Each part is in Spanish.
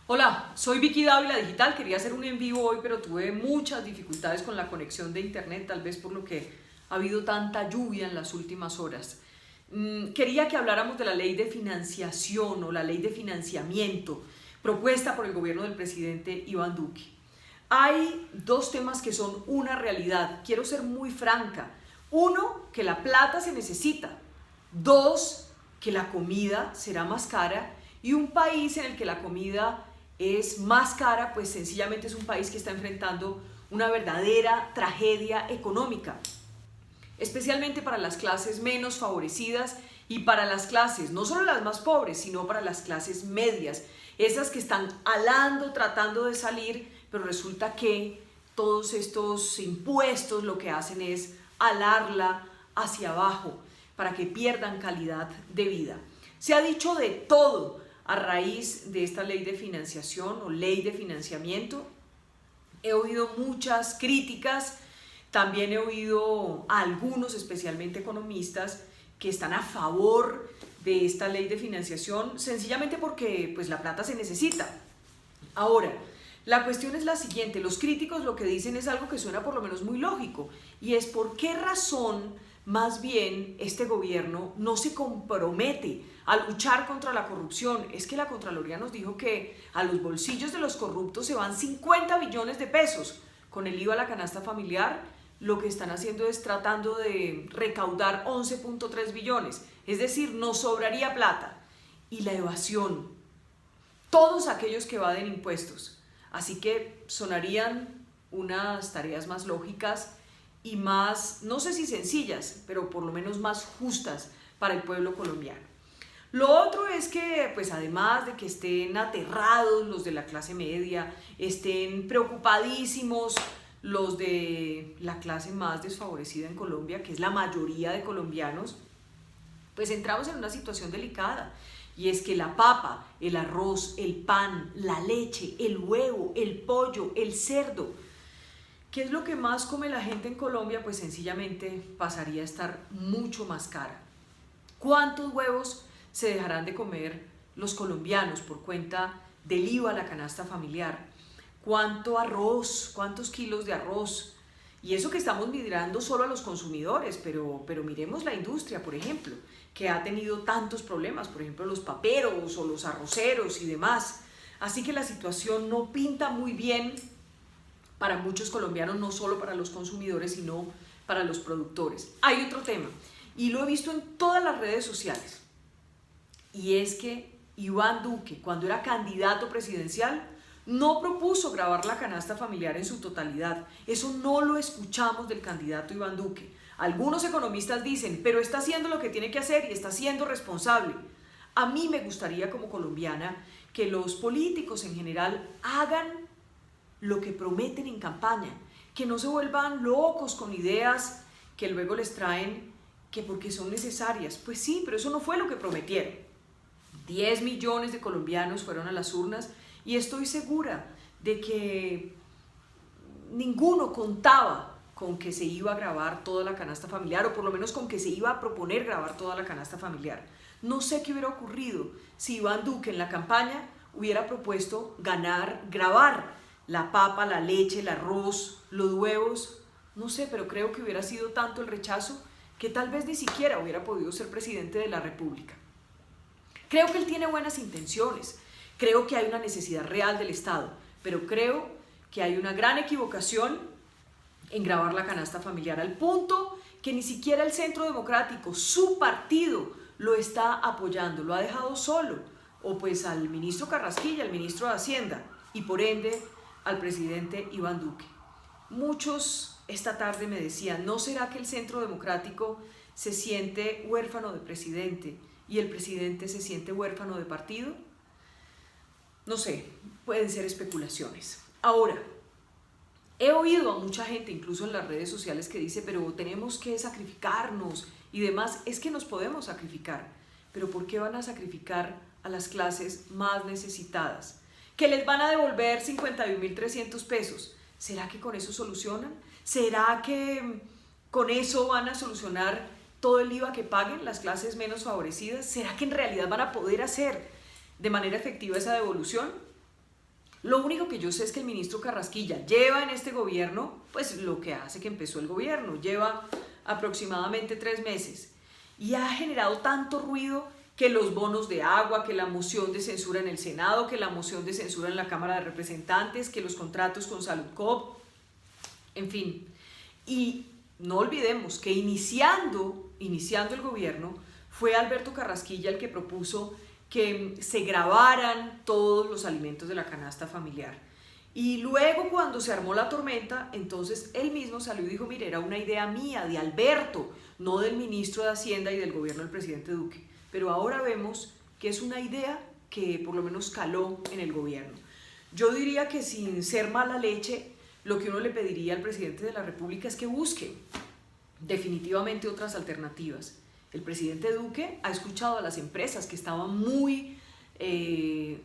Hola, soy Vicky Dávila Digital. Quería hacer un en vivo hoy, pero tuve muchas dificultades con la conexión de internet, tal vez por lo que ha habido tanta lluvia en las últimas horas. Quería que habláramos de la ley de financiación o la ley de financiamiento propuesta por el gobierno del presidente Iván Duque. Hay dos temas que son una realidad. Quiero ser muy franca. Uno, que la plata se necesita. Dos, que la comida será más cara. Y un país en el que la comida es más cara, pues sencillamente es un país que está enfrentando una verdadera tragedia económica, especialmente para las clases menos favorecidas y para las clases, no solo las más pobres, sino para las clases medias, esas que están alando, tratando de salir, pero resulta que todos estos impuestos lo que hacen es alarla hacia abajo para que pierdan calidad de vida. Se ha dicho de todo a raíz de esta ley de financiación o ley de financiamiento. He oído muchas críticas, también he oído a algunos, especialmente economistas, que están a favor de esta ley de financiación, sencillamente porque pues, la plata se necesita. Ahora, la cuestión es la siguiente: los críticos lo que dicen es algo que suena por lo menos muy lógico, y es por qué razón más bien este gobierno no se compromete a luchar contra la corrupción. Es que la Contraloría nos dijo que a los bolsillos de los corruptos se van 50 billones de pesos. Con el IVA a la canasta familiar, lo que están haciendo es tratando de recaudar 11.3 billones. Es decir, nos sobraría plata. Y la evasión, todos aquellos que evaden impuestos. Así que sonarían unas tareas más lógicas y más, no sé si sencillas, pero por lo menos más justas para el pueblo colombiano. Lo otro es que, pues además de que estén aterrados los de la clase media, estén preocupadísimos los de la clase más desfavorecida en Colombia, que es la mayoría de colombianos, pues entramos en una situación delicada. Y es que la papa, el arroz, el pan, la leche, el huevo, el pollo, el cerdo, ¿qué es lo que más come la gente en Colombia? Pues sencillamente pasaría a estar mucho más cara. ¿Cuántos huevos se dejarán de comer los colombianos por cuenta del IVA a la canasta familiar? ¿Cuánto arroz? ¿Cuántos kilos de arroz? Y eso que estamos mirando solo a los consumidores, pero miremos la industria, por ejemplo, que ha tenido tantos problemas, por ejemplo, los paperos o los arroceros y demás. Así que la situación no pinta muy bien para muchos colombianos, no solo para los consumidores, sino para los productores. Hay otro tema, y lo he visto en todas las redes sociales, y es que Iván Duque, cuando era candidato presidencial, no propuso gravar la canasta familiar en su totalidad. Eso no lo escuchamos del candidato Iván Duque. Algunos economistas dicen, pero está haciendo lo que tiene que hacer y está siendo responsable. A mí me gustaría, como colombiana, que los políticos en general hagan lo que prometen en campaña, que no se vuelvan locos con ideas que luego les traen que porque son necesarias. Pues sí, pero eso no fue lo que prometieron. 10 millones de colombianos fueron a las urnas y estoy segura de que ninguno contaba con que se iba a grabar toda la canasta familiar, o por lo menos con que se iba a proponer grabar toda la canasta familiar. No sé qué hubiera ocurrido si Iván Duque en la campaña hubiera propuesto grabar la papa, la leche, el arroz, los huevos. No sé, pero creo que hubiera sido tanto el rechazo que tal vez ni siquiera hubiera podido ser presidente de la República. Creo que él tiene buenas intenciones, creo que hay una necesidad real del Estado, pero creo que hay una gran equivocación en grabar la canasta familiar, al punto que ni siquiera el Centro Democrático, su partido, lo está apoyando, lo ha dejado solo, o pues al ministro Carrasquilla, al ministro de Hacienda, y por ende al presidente Iván Duque. Muchos esta tarde me decían, ¿no será que el Centro Democrático se siente huérfano de presidente y el presidente se siente huérfano de partido? No sé, pueden ser especulaciones. Ahora, he oído a mucha gente, incluso en las redes sociales, que dice, pero tenemos que sacrificarnos y demás. Es que nos podemos sacrificar, pero ¿por qué van a sacrificar a las clases más necesitadas? Que les van a devolver 51.300 pesos. ¿Será que con eso solucionan? ¿Será que con eso van a solucionar todo el IVA que paguen las clases menos favorecidas? ¿Será que en realidad van a poder hacer de manera efectiva esa devolución? Lo único que yo sé es que el ministro Carrasquilla lleva en este gobierno, pues lo que hace que empezó el gobierno, lleva aproximadamente 3 meses y ha generado tanto ruido que los bonos de agua, que la moción de censura en el Senado, que la moción de censura en la Cámara de Representantes, que los contratos con Saludcop, en fin. Y no olvidemos que iniciando el gobierno fue Alberto Carrasquilla el que propuso que se grabaran todos los alimentos de la canasta familiar. Y luego cuando se armó la tormenta, entonces él mismo salió y dijo, mire, era una idea mía, de Alberto, no del ministro de Hacienda y del gobierno del presidente Duque. Pero ahora vemos que es una idea que por lo menos caló en el gobierno. Yo diría que sin ser mala leche, lo que uno le pediría al presidente de la República es que busque definitivamente otras alternativas. El presidente Duque ha escuchado a las empresas que estaban muy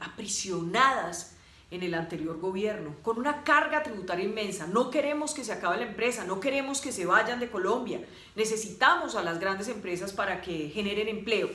aprisionadas en el anterior gobierno, con una carga tributaria inmensa. No queremos que se acabe la empresa, no queremos que se vayan de Colombia. Necesitamos a las grandes empresas para que generen empleo.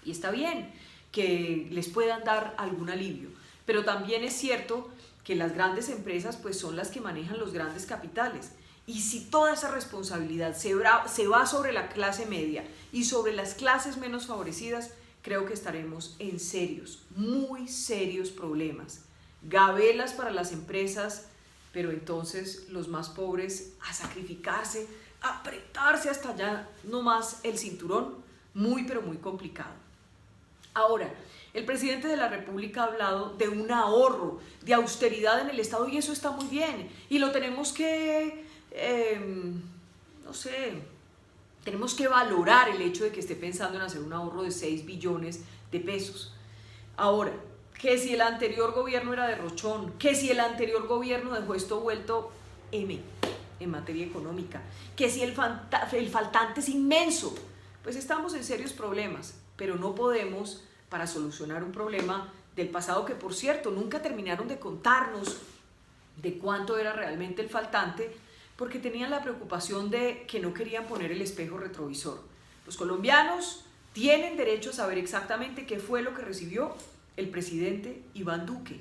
Y está bien que les puedan dar algún alivio, pero también es cierto que las grandes empresas pues son las que manejan los grandes capitales. Y si toda esa responsabilidad se va sobre la clase media y sobre las clases menos favorecidas, creo que estaremos en serios, muy serios problemas. Gabelas para las empresas, pero entonces los más pobres a sacrificarse, a apretarse hasta allá nomás el cinturón, muy pero muy complicado. Ahora, el presidente de la República ha hablado de un ahorro, de austeridad en el Estado y eso está muy bien y lo tenemos que, tenemos que valorar el hecho de que esté pensando en hacer un ahorro de 6 billones de pesos. Ahora, que si el anterior gobierno era derrochón, que si el anterior gobierno dejó esto vuelto M en materia económica, que si el faltante es inmenso, pues estamos en serios problemas, pero no podemos, para solucionar un problema del pasado que por cierto nunca terminaron de contarnos de cuánto era realmente el faltante, porque tenían la preocupación de que no querían poner el espejo retrovisor. Los colombianos tienen derecho a saber exactamente qué fue lo que recibió el presidente Iván Duque.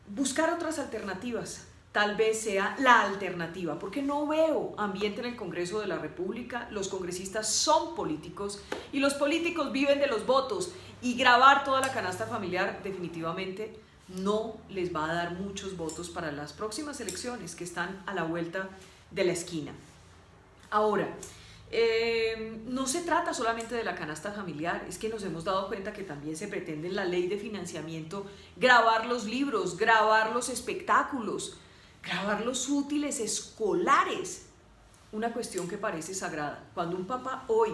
Buscar otras alternativas, tal vez sea la alternativa, porque no veo ambiente en el Congreso de la República, los congresistas son políticos y los políticos viven de los votos y grabar toda la canasta familiar definitivamente no les va a dar muchos votos para las próximas elecciones que están a la vuelta de la esquina. Ahora, no se trata solamente de la canasta familiar, es que nos hemos dado cuenta que también se pretende en la ley de financiamiento grabar los libros, grabar los espectáculos, grabar los útiles escolares, una cuestión que parece sagrada. Cuando un papá hoy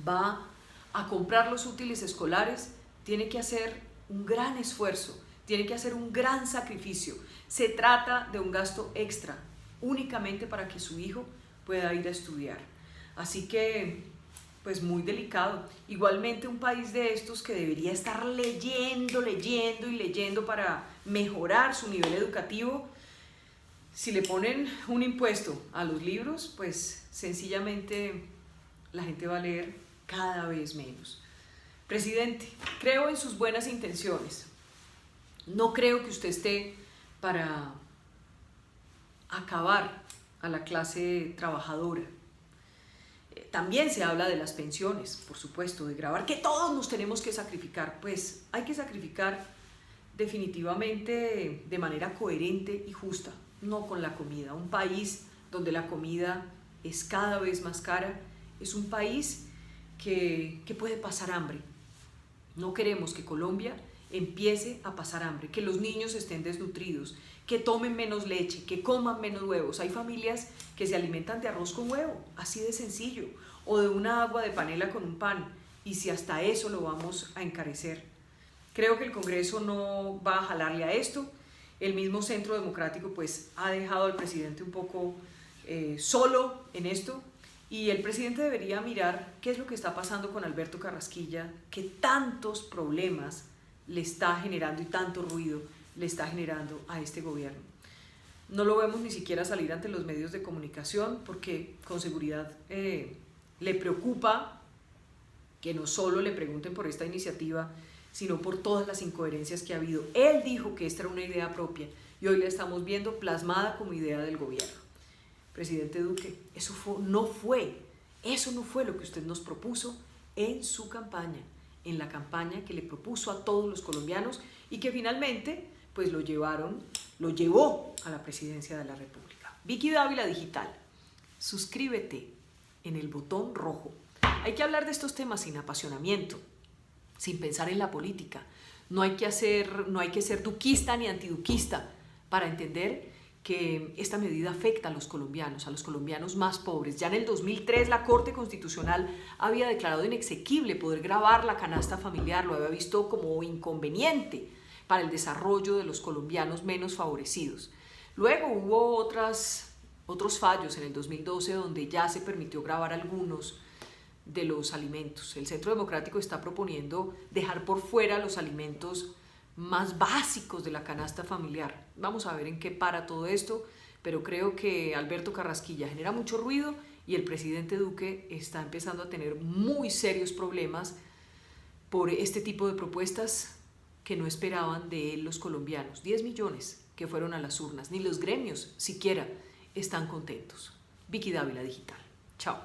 va a comprar los útiles escolares, tiene que hacer un gran esfuerzo, tiene que hacer un gran sacrificio. Se trata de un gasto extra, únicamente para que su hijo pueda ir a estudiar. Así que, pues muy delicado. Igualmente un país de estos que debería estar leyendo para mejorar su nivel educativo, si le ponen un impuesto a los libros, pues sencillamente la gente va a leer cada vez menos. Presidente, creo en sus buenas intenciones. No creo que usted esté para acabar a la clase trabajadora. También se habla de las pensiones, por supuesto, de grabar, que todos nos tenemos que sacrificar. Pues hay que sacrificar definitivamente de manera coherente y justa, no con la comida. Un país donde la comida es cada vez más cara, es un país que puede pasar hambre. No queremos que Colombia empiece a pasar hambre, que los niños estén desnutridos, que tomen menos leche, que coman menos huevos. Hay familias que se alimentan de arroz con huevo, así de sencillo, o de una agua de panela con un pan, y si hasta eso lo vamos a encarecer. Creo que el Congreso no va a jalarle a esto. El mismo Centro Democrático pues ha dejado al presidente un poco solo en esto, y el presidente debería mirar qué es lo que está pasando con Alberto Carrasquilla, que tantos problemas le está generando y tanto ruido le está generando a este gobierno. No lo vemos ni siquiera salir ante los medios de comunicación porque con seguridad le preocupa que no solo le pregunten por esta iniciativa, sino por todas las incoherencias que ha habido. Él dijo que esta era una idea propia y hoy la estamos viendo plasmada como idea del gobierno. Presidente Duque, eso no fue lo que usted nos propuso en su campaña, en la campaña que le propuso a todos los colombianos y que finalmente pues lo llevó a la presidencia de la República. Vicky Dávila Digital, suscríbete en el botón rojo. Hay que hablar de estos temas sin apasionamiento, sin pensar en la política. No hay que ser duquista ni antiduquista para entender que esta medida afecta a los colombianos más pobres. Ya en el 2003 la Corte Constitucional había declarado inexequible poder gravar la canasta familiar, lo había visto como inconveniente para el desarrollo de los colombianos menos favorecidos. Luego hubo otros fallos en el 2012 donde ya se permitió gravar algunos de los alimentos. El Centro Democrático está proponiendo dejar por fuera los alimentos más básicos de la canasta familiar. Vamos a ver en qué para todo esto, pero creo que Alberto Carrasquilla genera mucho ruido y el presidente Duque está empezando a tener muy serios problemas por este tipo de propuestas que no esperaban de él los colombianos. 10 millones que fueron a las urnas, ni los gremios siquiera están contentos. Vicky Dávila Digital. Chao.